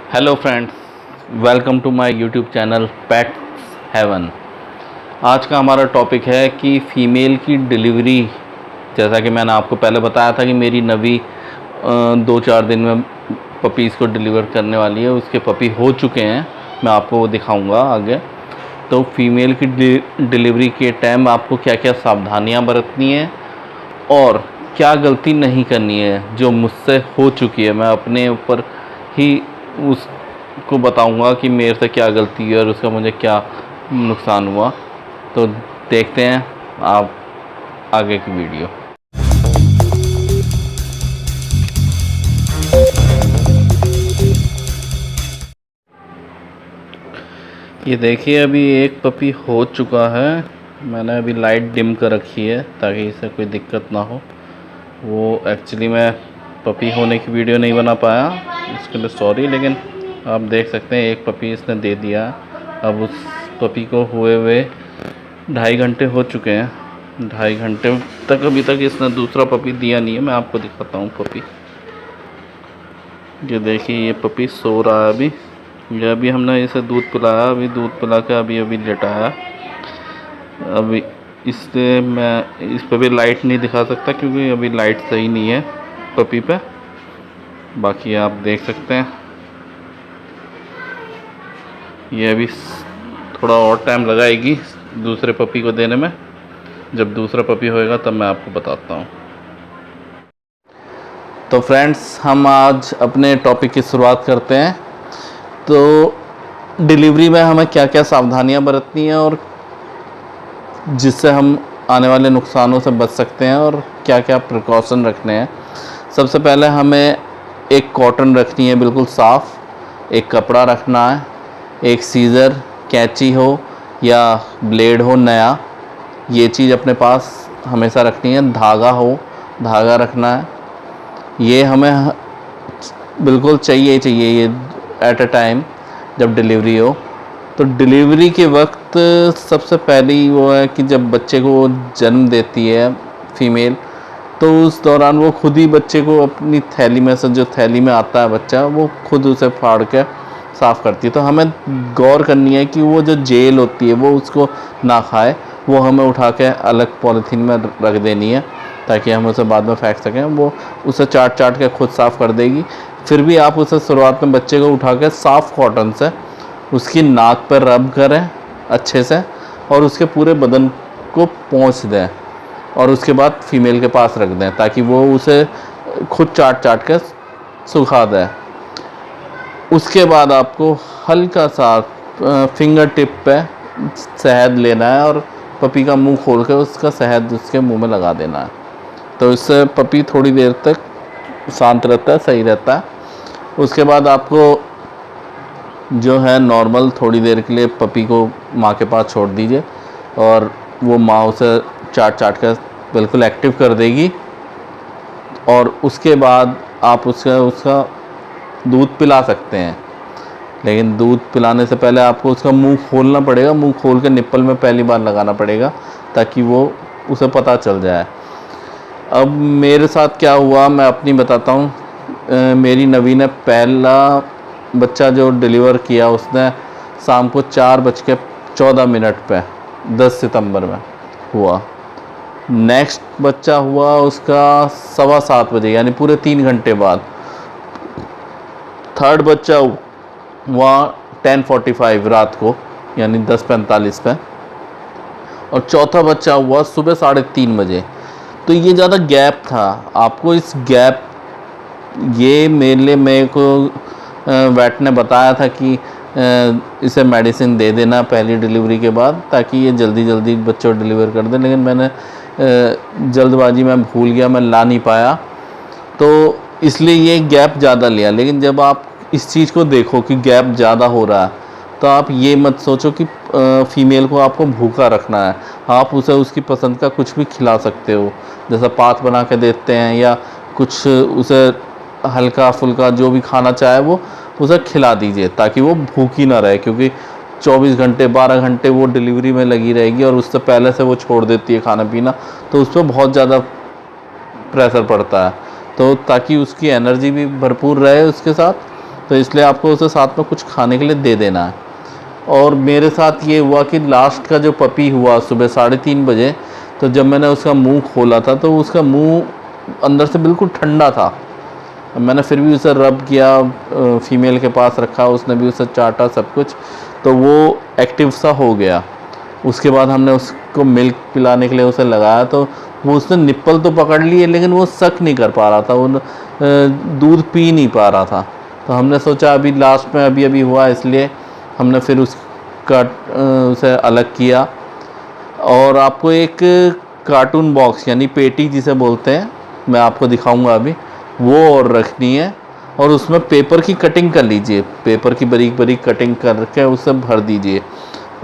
Hello friends, welcome to my YouTube channel pets heaven. आज का हमारा टॉपिक है कि फ़ीमेल की डिलीवरी। जैसा कि मैंने आपको पहले बताया था कि मेरी नवी 2-4 दिन में पपीज़ को डिलीवर करने वाली है। उसके पपी हो चुके हैं, मैं आपको वो दिखाऊंगा आगे। तो फ़ीमेल की डिलीवरी के टाइम आपको क्या क्या सावधानियां बरतनी है और क्या गलती नहीं करनी है जो मुझसे हो चुकी है। मैं अपने ऊपर ही उसको बताऊंगा कि मेरे से क्या गलती है और उसका मुझे क्या नुकसान हुआ। तो देखते हैं आप आगे की वीडियो। ये देखिए, अभी एक पपी हो चुका है। मैंने अभी लाइट डिम कर रखी है ताकि इसे कोई दिक्कत ना हो। वो एक्चुअली मैं पपी होने की वीडियो नहीं बना पाया, इसके लिए सॉरी। लेकिन आप देख सकते हैं एक पपी इसने दे दिया। अब उस पपी को हुए 2.5 घंटे हो चुके हैं। 2.5 घंटे तक अभी तक इसने दूसरा पपी दिया नहीं है। मैं आपको दिखाता हूँ पपी। ये देखिए, ये पपी सो रहा है अभी। ये अभी हमने इसे दूध पिलाया, अभी दूध पिला के अभी लेटाया। अभी इससे मैं इस पर भी लाइट नहीं दिखा सकता क्योंकि अभी लाइट सही नहीं है पपी पे। बाकी आप देख सकते हैं ये अभी थोड़ा और टाइम लगाएगी दूसरे पपी को देने में। जब दूसरा पपी होएगा तब मैं आपको बताता हूँ। तो फ्रेंड्स, हम आज अपने टॉपिक की शुरुआत करते हैं। तो डिलीवरी में हमें क्या क्या सावधानियां बरतनी है और जिससे हम आने वाले नुकसानों से बच सकते हैं और क्या क्या प्रिकॉशन रखने हैं। सबसे पहले हमें एक कॉटन रखनी है बिल्कुल साफ़, एक कपड़ा रखना है, एक सीज़र, कैंची हो या ब्लेड हो नया, ये चीज़ अपने पास हमेशा रखनी है। धागा हो, धागा रखना है। ये हमें बिल्कुल चाहिए ये एट अ टाइम जब डिलीवरी हो। तो डिलीवरी के वक्त सबसे पहली वो है कि जब बच्चे को जन्म देती है फ़ीमेल, तो उस दौरान वो खुद ही बच्चे को अपनी थैली में से, जो थैली में आता है बच्चा, वो खुद उसे फाड़ के साफ़ करती है। तो हमें गौर करनी है कि वो जो जेल होती है वो उसको ना खाए। वो हमें उठा के अलग पॉलीथीन में रख देनी है ताकि हम उसे बाद में फेंक सकें। वो उसे चाट के खुद साफ़ कर देगी। फिर भी आप उसे शुरुआत में बच्चे को उठा के साफ़ कॉटन से उसकी नाक पर रब करें अच्छे से और उसके पूरे बदन को पोंछ दें और उसके बाद फ़ीमेल के पास रख दें ताकि वो उसे खुद चाट के सुखा दें। उसके बाद आपको हल्का सा फिंगर टिप पे शहद लेना है और पपी का मुंह खोल के उसका शहद उसके मुंह में लगा देना है। तो इससे पपी थोड़ी देर तक शांत रहता है, सही रहता है। उसके बाद आपको जो है नॉर्मल थोड़ी देर के लिए पपी को माँ के पास छोड़ दीजिए और वो माँ उसे चाट कर बिल्कुल एक्टिव कर देगी। और उसके बाद आप उसका दूध पिला सकते हैं। लेकिन दूध पिलाने से पहले आपको उसका मुंह खोलना पड़ेगा। मुंह खोल के निप्पल में पहली बार लगाना पड़ेगा ताकि वो उसे पता चल जाए। अब मेरे साथ क्या हुआ मैं अपनी बताता हूँ। मेरी नवी ने पहला बच्चा जो डिलीवर किया उसने शाम को 4:14 पे 10 सितंबर में हुआ। नेक्स्ट बच्चा हुआ उसका 7:15 बजे, यानी पूरे 3 घंटे बाद। थर्ड बच्चा हुआ 10:45 रात को, यानी 10:45 पे। और चौथा बच्चा हुआ सुबह 3:30 बजे। तो ये ज़्यादा गैप था। आपको इस गैप, ये मेरे को वेट ने बताया था कि इसे मेडिसिन दे देना पहली डिलीवरी के बाद ताकि ये जल्दी बच्चों डिलीवर कर दें। लेकिन मैंने जल्दबाजी में भूल गया, मैं ला नहीं पाया, तो इसलिए ये गैप ज़्यादा लिया। लेकिन जब आप इस चीज़ को देखो कि गैप ज़्यादा हो रहा है तो आप ये मत सोचो कि फ़ीमेल को आपको भूखा रखना है। आप उसे उसकी पसंद का कुछ भी खिला सकते हो, जैसा पात बना के देते हैं या कुछ उसे हल्का फुल्का जो भी खाना चाहे वो उसे खिला दीजिए ताकि वो भूखी ना रहे। क्योंकि 24 घंटे 12 घंटे वो डिलीवरी में लगी रहेगी और उससे पहले से वो छोड़ देती है खाना पीना, तो उस पर बहुत ज़्यादा प्रेशर पड़ता है। तो ताकि उसकी एनर्जी भी भरपूर रहे उसके साथ, तो इसलिए आपको उसे साथ में कुछ खाने के लिए दे देना है। और मेरे साथ ये हुआ कि लास्ट का जो पपी हुआ सुबह 3:30 बजे, तो जब मैंने उसका मुंह खोला था तो उसका मुंह अंदर से बिल्कुल ठंडा था। मैंने फिर भी उसे रब किया, फीमेल के पास रखा, उसने भी उसे चाटा सब कुछ, तो वो एक्टिव सा हो गया। उसके बाद हमने उसको मिल्क पिलाने के लिए उसे लगाया, तो वो उसने निप्पल तो पकड़ लिए लेकिन वो सक नहीं कर पा रहा था, वो दूध पी नहीं पा रहा था। तो हमने सोचा अभी लास्ट में अभी हुआ, इसलिए हमने फिर उसका उसे अलग किया। और आपको एक कार्टून बॉक्स यानी पेटी जिसे बोलते हैं, मैं आपको दिखाऊंगा अभी, वो और रखनी है। और उसमें पेपर की कटिंग कर लीजिए, पेपर की बारीक बारीक कटिंग करके उसे भर दीजिए।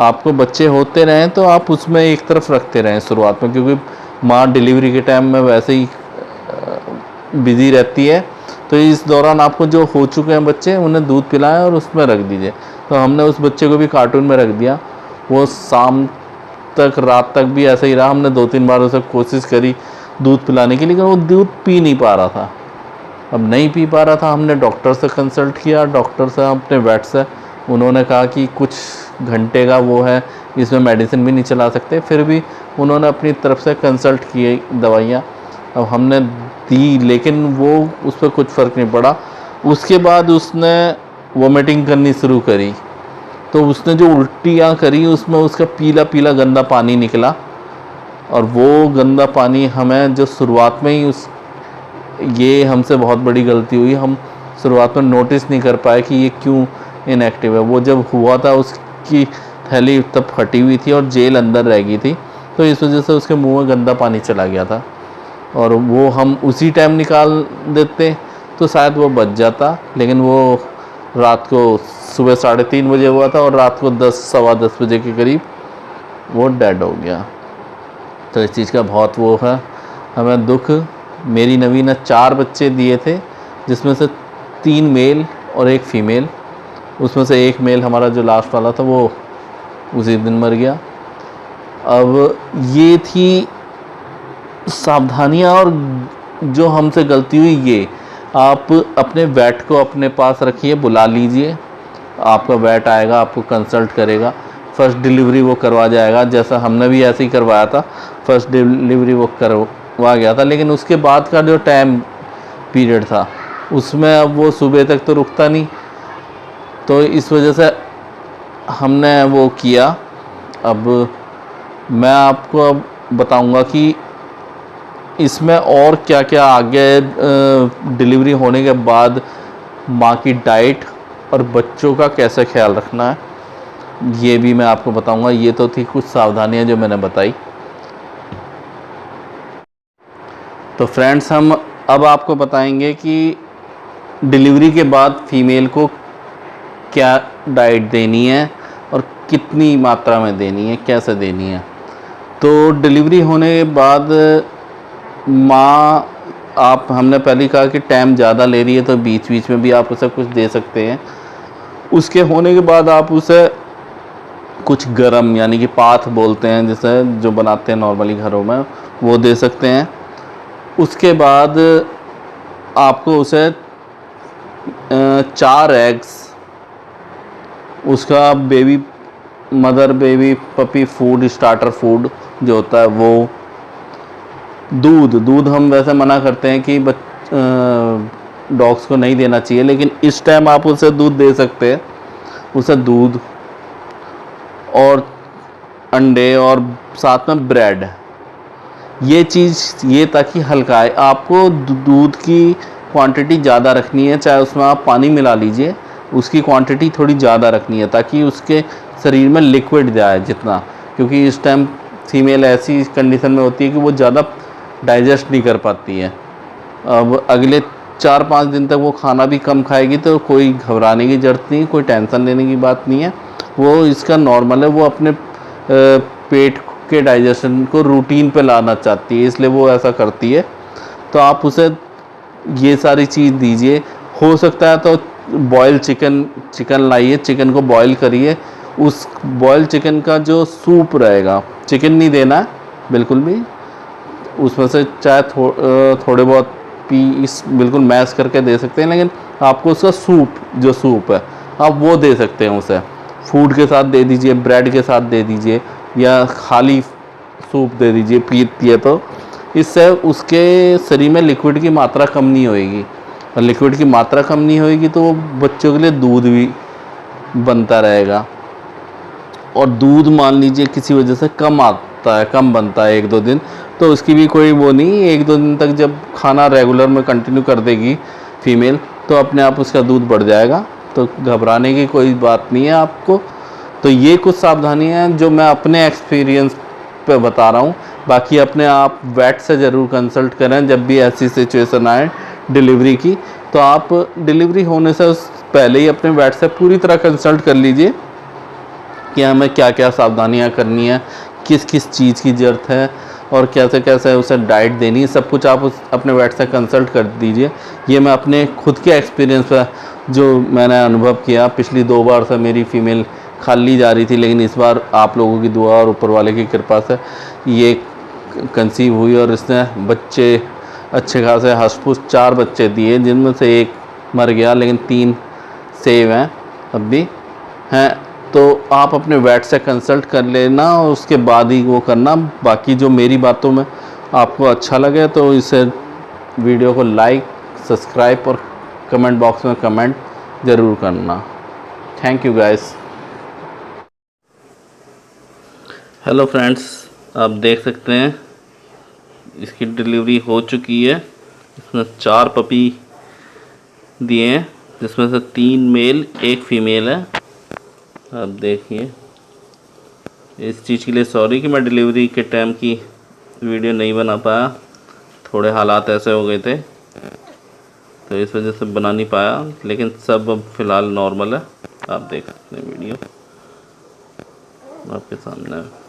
आपको बच्चे होते रहें तो आप उसमें एक तरफ रखते रहें शुरुआत में, क्योंकि माँ डिलीवरी के टाइम में वैसे ही बिज़ी रहती है। तो इस दौरान आपको जो हो चुके हैं बच्चे उन्हें दूध पिलाएं और उसमें रख दीजिए। तो हमने उस बच्चे को भी कार्टून में रख दिया। वो शाम तक, रात तक भी ऐसे ही रहा। हमने 2-3 बार उसे कोशिश करी दूध पिलाने की, लेकिन वो दूध पी नहीं पा रहा था। अब नहीं पी पा रहा था, हमने डॉक्टर से कंसल्ट किया, डॉक्टर से, अपने वेट से। उन्होंने कहा कि कुछ घंटे का वो है, इसमें मेडिसिन भी नहीं चला सकते। फिर भी उन्होंने अपनी तरफ से कंसल्ट किए दवाइयाँ, अब हमने दी, लेकिन वो उस पर कुछ फ़र्क नहीं पड़ा। उसके बाद उसने वोमिटिंग करनी शुरू करी, तो उसने जो उल्टियाँ करी उसमें उसका पीला पीला गंदा पानी निकला। और वो गंदा पानी हमें जो शुरुआत में ही ये हमसे बहुत बड़ी गलती हुई, हम शुरुआत में नोटिस नहीं कर पाए कि ये क्यों इनएक्टिव है। वो जब हुआ था उसकी थैली तब फटी हुई थी और जेल अंदर रह गई थी, तो इस वजह से उसके मुंह में गंदा पानी चला गया था। और वो हम उसी टाइम निकाल देते तो शायद वो बच जाता, लेकिन वो रात को सुबह 3:30 बजे हुआ था और रात को 10-10:15 बजे के करीब वो डेड हो गया। तो इस चीज़ का बहुत वो है हमें दुख। मेरी नवी ने 4 बच्चे दिए थे, जिसमें से 3 मेल और 1 फीमेल। उसमें से 1 मेल हमारा जो लास्ट वाला था वो उसी दिन मर गया। अब ये थी सावधानियाँ, और जो हमसे गलती हुई ये, आप अपने वेट को अपने पास रखिए, बुला लीजिए। आपका वेट आएगा, आपको कंसल्ट करेगा, फ़र्स्ट डिलीवरी वो करवा जाएगा। जैसा हमने भी ऐसे ही करवाया था, फ़र्स्ट डिलीवरी वो करवा गया था। लेकिन उसके बाद का जो टाइम पीरियड था उसमें अब वो सुबह तक तो रुकता नहीं, तो इस वजह से हमने वो किया। अब मैं आपको अब बताऊंगा कि इसमें और क्या क्या आगे डिलीवरी होने के बाद माँ की डाइट और बच्चों का कैसे ख्याल रखना है, ये भी मैं आपको बताऊंगा। ये तो थी कुछ सावधानियां जो मैंने बताई। तो फ्रेंड्स, हम अब आपको बताएंगे कि डिलीवरी के बाद फीमेल को क्या डाइट देनी है और कितनी मात्रा में देनी है, कैसे देनी है। तो डिलीवरी होने के बाद माँ, आप, हमने पहले ही कहा कि टाइम ज़्यादा ले रही है तो बीच बीच में भी आप उसे कुछ दे सकते हैं। उसके होने के बाद आप उसे कुछ गरम, यानी कि पाथ बोलते हैं जिसे, जो बनाते हैं नॉर्मली घरों में, वो दे सकते हैं। उसके बाद आपको उसे 4 एग्स, उसका baby baby puppy food, starter food जो होता है वो, दूध हम वैसे मना करते हैं कि डॉग्स को नहीं देना चाहिए, लेकिन इस टाइम आप उसे दूध दे सकते हैं। उसे दूध और अंडे और साथ में ब्रेड, ये चीज़, ये ताकि हल्का है। आपको दूध की क्वांटिटी ज़्यादा रखनी है, चाहे उसमें आप पानी मिला लीजिए, उसकी क्वांटिटी थोड़ी ज़्यादा रखनी है ताकि उसके शरीर में लिक्विड जाए जितना, क्योंकि इस टाइम फीमेल ऐसी कंडीशन में होती है कि वो ज़्यादा डाइजेस्ट नहीं कर पाती है। अब अगले 4-5 दिन तक वो खाना भी कम खाएगी, तो कोई घबराने की ज़रूरत नहीं, कोई टेंशन लेने की बात नहीं है। वो इसका नॉर्मल है, वो अपने पेट के डाइजेशन को रूटीन पे लाना चाहती है, इसलिए वो ऐसा करती है। तो आप उसे ये सारी चीज़ दीजिए। हो सकता है तो बॉयल चिकन लाइए, चिकन को बॉयल करिए। उस बॉयल चिकन का जो सूप रहेगा, चिकन नहीं देना है बिल्कुल भी, उसमें से चाहे थोड़े बहुत पीस बिल्कुल मैश करके दे सकते हैं, लेकिन आपको उसका सूप, जो सूप है आप वो दे सकते हैं उसे। फूड के साथ दे दीजिए, ब्रेड के साथ दे दीजिए, या खाली सूप दे दीजिए, पीती है तो इससे उसके शरीर में लिक्विड की मात्रा कम नहीं होएगी। और लिक्विड की मात्रा कम नहीं होएगी तो बच्चों के लिए दूध भी बनता रहेगा। और दूध मान लीजिए किसी वजह से कम आता है, कम बनता है 1-2 दिन, तो उसकी भी कोई वो नहीं, 1-2 दिन तक जब खाना रेगुलर में कंटिन्यू कर देगी फीमेल तो अपने आप उसका दूध बढ़ जाएगा, तो घबराने की कोई बात नहीं है आपको। तो ये कुछ सावधानियां हैं जो मैं अपने एक्सपीरियंस पे बता रहा हूँ। बाकी अपने आप वेट से ज़रूर कंसल्ट करें जब भी ऐसी सिचुएशन आए डिलीवरी की। तो आप डिलीवरी होने से उस पहले ही अपने वेट से पूरी तरह कंसल्ट कर लीजिए कि हमें क्या क्या सावधानियां करनी है, किस किस चीज़ की ज़रूरत है और कैसे कैसे उसे डाइट देनी है, सब कुछ आप उस अपने वेट से कंसल्ट कर दीजिए। ये मैं अपने खुद के एक्सपीरियंस पर जो मैंने अनुभव किया, पिछली 2 बार से मेरी फ़ीमेल खाली जा रही थी, लेकिन इस बार आप लोगों की दुआ और ऊपर वाले की कृपा से ये कंसीव हुई और इसने बच्चे अच्छे खासे हंस-फुस 4 बच्चे दिए, जिनमें से 1 मर गया लेकिन 3 सेव हैं अब भी हैं। तो आप अपने वेट से कंसल्ट कर लेना और उसके बाद ही वो करना। बाकी जो मेरी बातों में आपको अच्छा लगे तो इसे वीडियो को लाइक, सब्सक्राइब और कमेंट बॉक्स में कमेंट ज़रूर करना। Thank you guys. Hello friends, आप देख सकते हैं इसकी डिलीवरी हो चुकी है। इसमें 4 पपी दिए हैं, जिसमें से 3 मेल 1 फीमेल है। आप देखिए, इस चीज़ के लिए सॉरी कि मैं डिलीवरी के टाइम की वीडियो नहीं बना पाया, थोड़े हालात ऐसे हो गए थे तो इस वजह से बना नहीं पाया, लेकिन सब अब फ़िलहाल नॉर्मल है। आप देख सकते हैं वीडियो आपके सामने है।